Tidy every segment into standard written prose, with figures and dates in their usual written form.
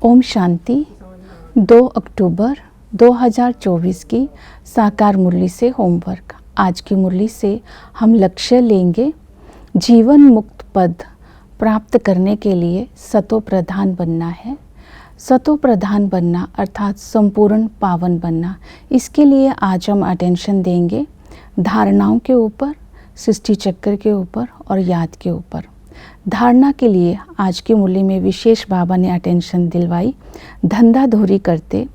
ओम शांति। 2 अक्टूबर 2024 की साकार मुरली से होमवर्क। आज की मुरली से हम लक्ष्य लेंगे जीवन मुक्त पद प्राप्त करने के लिए सतो प्रधान बनना है। सतो प्रधान बनना अर्थात संपूर्ण पावन बनना। इसके लिए आज हम अटेंशन देंगे धारणाओं के ऊपर, सृष्टि चक्र के ऊपर और याद के ऊपर। धारणा के लिए आज की मुरली में विशेष बाबा ने अटेंशन दिलवाई। धंधा धोरी करते,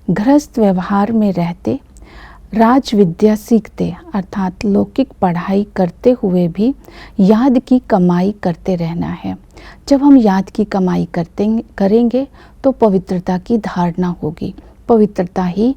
गृहस्थ व्यवहार में रहते, राज विद्या सीखते अर्थात लौकिक पढ़ाई करते हुए भी याद की कमाई करते रहना है। जब हम याद की कमाई करेंगे तो पवित्रता की धारणा होगी। पवित्रता ही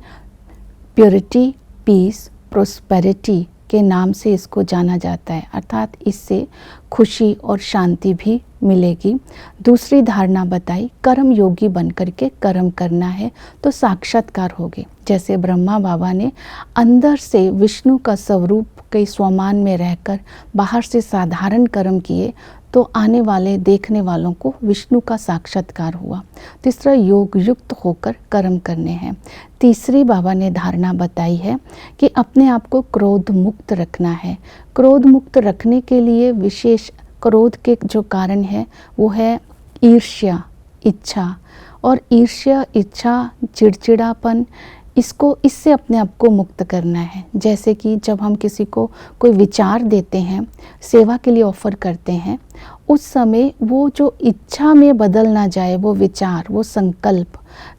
प्योरिटी, पीस, प्रोस्पेरिटी के नाम से इसको जाना जाता है, अर्थात इससे खुशी और शांति भी मिलेगी। दूसरी धारणा बताई, कर्म योगी बनकर के कर्म करना है तो साक्षात्कार होगी। जैसे ब्रह्मा बाबा ने अंदर से विष्णु का स्वरूप के स्वमान में रहकर बाहर से साधारण कर्म किए तो आने वाले देखने वालों को विष्णु का साक्षात्कार हुआ। तीसरा, योग युक्त होकर कर्म करने हैं। तीसरी बाबा ने धारणा बताई है कि अपने आप को क्रोध मुक्त रखना है। क्रोध मुक्त रखने के लिए विशेष क्रोध के जो कारण है वो है ईर्ष्या, इच्छा। और ईर्ष्या, इच्छा, चिड़चिड़ापन, इससे अपने आप को मुक्त करना है। जैसे कि जब हम किसी को कोई विचार देते हैं, सेवा के लिए ऑफर करते हैं, उस समय वो जो इच्छा में बदल ना जाए, वो विचार, वो संकल्प,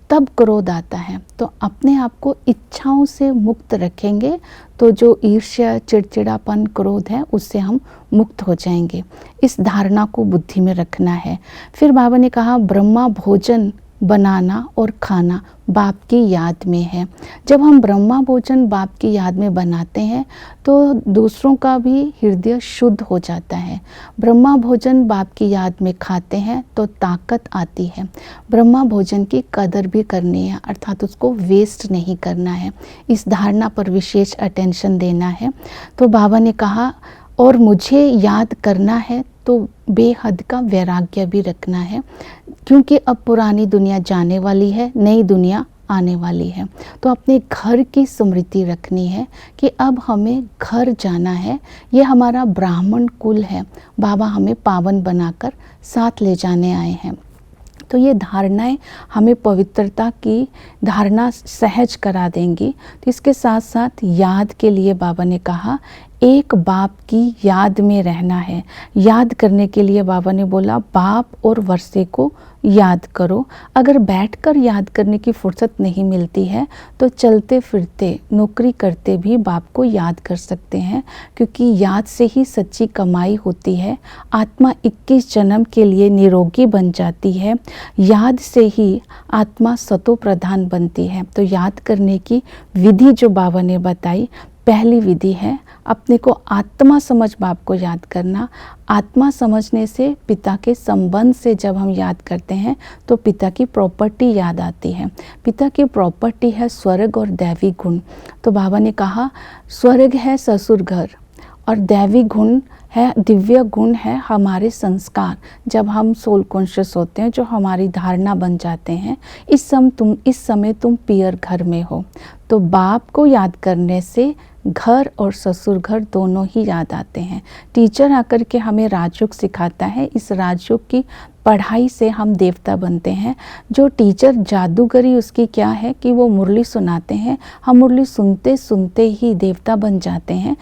तब क्रोध आता है। तो अपने आप को इच्छाओं से मुक्त रखेंगे तो जो ईर्ष्या, चिड़चिड़ापन, क्रोध है उससे हम मुक्त हो जाएंगे। इस धारणा को बुद्धि में रखना है। फिर बाबा ने कहा ब्रह्मा भोजन बनाना और खाना बाप की याद में है। जब हम ब्रह्मा भोजन बाप की याद में बनाते हैं तो दूसरों का भी हृदय शुद्ध हो जाता है। ब्रह्मा भोजन बाप की याद में खाते हैं तो ताकत आती है। ब्रह्मा भोजन की कदर भी करनी है, अर्थात उसको वेस्ट नहीं करना है। इस धारणा पर विशेष अटेंशन देना है। तो बाबा ने कहा और मुझे याद करना है तो बेहद का वैराग्य भी रखना है, क्योंकि अब पुरानी दुनिया जाने वाली है, नई दुनिया आने वाली है। तो अपने घर की स्मृति रखनी है कि अब हमें घर जाना है। ये हमारा ब्राह्मण कुल है, बाबा हमें पावन बनाकर साथ ले जाने आए हैं। तो ये धारणाएं हमें पवित्रता की धारणा सहज करा देंगी। तो इसके साथ साथ याद के लिए बाबा ने कहा एक बाप की याद में रहना है। याद करने के लिए बाबा ने बोला बाप और वर्षे को याद करो। अगर बैठकर याद करने की फुर्सत नहीं मिलती है तो चलते फिरते, नौकरी करते भी बाप को याद कर सकते हैं, क्योंकि याद से ही सच्ची कमाई होती है। आत्मा 21 जन्म के लिए निरोगी बन जाती है। याद से ही आत्मा सतो प्रधान बनती है। तो याद करने की विधि जो बाबा ने बताई, पहली विधि है अपने को आत्मा समझ बाप को याद करना। आत्मा समझने से पिता के संबंध से जब हम याद करते हैं तो पिता की प्रॉपर्टी याद आती है। पिता की प्रॉपर्टी है स्वर्ग और दैवी गुण। तो बाबा ने कहा स्वर्ग है ससुर घर और दैवी गुण है, दिव्य गुण है हमारे संस्कार। जब हम सोल कॉन्शियस होते हैं, जो हमारी धारणा बन जाते हैं, इस समय तुम पियर घर में हो। तो बाप को याद करने से घर और ससुर घर दोनों ही याद आते हैं। टीचर आकर के हमें राजयोग सिखाता है, इस राजयोग की पढ़ाई से हम देवता बनते हैं। जो टीचर जादूगरी उसकी क्या है कि वो मुरली सुनाते हैं, हम मुरली सुनते सुनते ही देवता बन जाते हैं।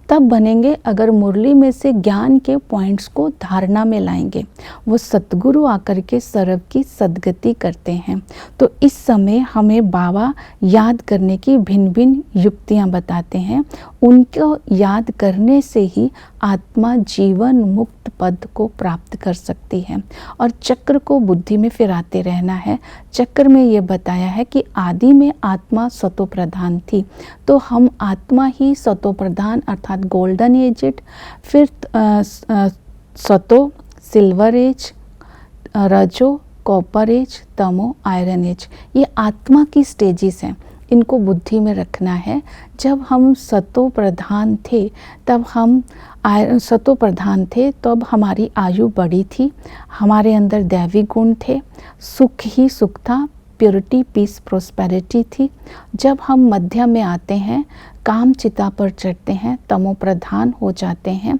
तब बनेंगे अगर मुरली में से ज्ञान के पॉइंट्स को धारणा में लाएंगे। वो सतगुरु आकर के सर्व की सद्गति करते हैं। तो इस समय हमें बाबा याद करने की भिन्न भिन्न युक्तियाँ बताते हैं। उनको याद करने से ही आत्मा जीवन मुक्त पद को प्राप्त कर सकती है। और चक्र को बुद्धि में फिराते रहना है। चक्र में ये बताया है कि आदि में आत्मा सतो प्रधान थी, तो हम आत्मा ही सतो प्रधान अर्थात गोल्डन एजेड, फिर सतो सिल्वर एज, रजो कॉपर एज, तमो आयरन एज। ये आत्मा की स्टेजेस हैं। इनको बुद्धि में रखना है। जब हम सतो प्रधान थे तब तब हमारी आयु बड़ी थी, हमारे अंदर दैवी गुण थे, सुख ही सुख था, प्योरिटी, पीस, प्रोस्पेरिटी थी। जब हम मध्य में आते हैं, काम चिता पर चढ़ते हैं, तमो प्रधान हो जाते हैं,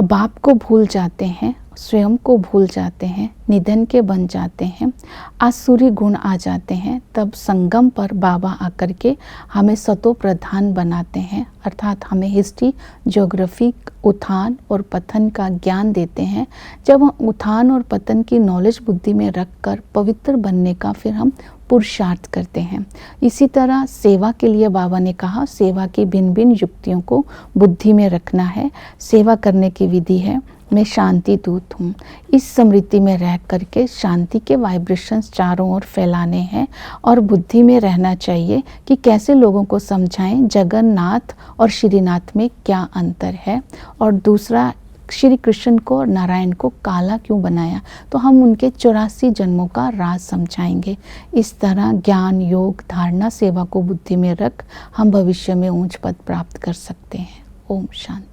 बाप को भूल जाते हैं, स्वयं को भूल जाते हैं, निधन के बन जाते हैं, आसुरी गुण आ जाते हैं, तब संगम पर बाबा आकर के हमें सतो प्रधान बनाते हैं, अर्थात हमें हिस्ट्री, ज्योग्राफी, उत्थान और पतन का ज्ञान देते हैं। जब हम उत्थान और पतन की नॉलेज बुद्धि में रखकर पवित्र बनने का फिर हम पुरुषार्थ करते हैं। इसी तरह सेवा के लिए बाबा ने कहा, सेवा की भिन्न भिन्न युक्तियों को बुद्धि में रखना है। सेवा करने की विधि है, मैं शांति दूत हूँ। इस स्मृति में रह करके शांति के वाइब्रेशंस चारों ओर फैलाने हैं और बुद्धि में रहना चाहिए कि कैसे लोगों को समझाएं जगन्नाथ और श्रीनाथ में क्या अंतर है। और दूसरा, श्री कृष्ण को और नारायण को काला क्यों बनाया, तो हम उनके 84 जन्मों का राज समझाएंगे। इस तरह ज्ञान, योग, धारणा, सेवा को बुद्धि में रख हम भविष्य में ऊंच पद प्राप्त कर सकते हैं। ओम शांति।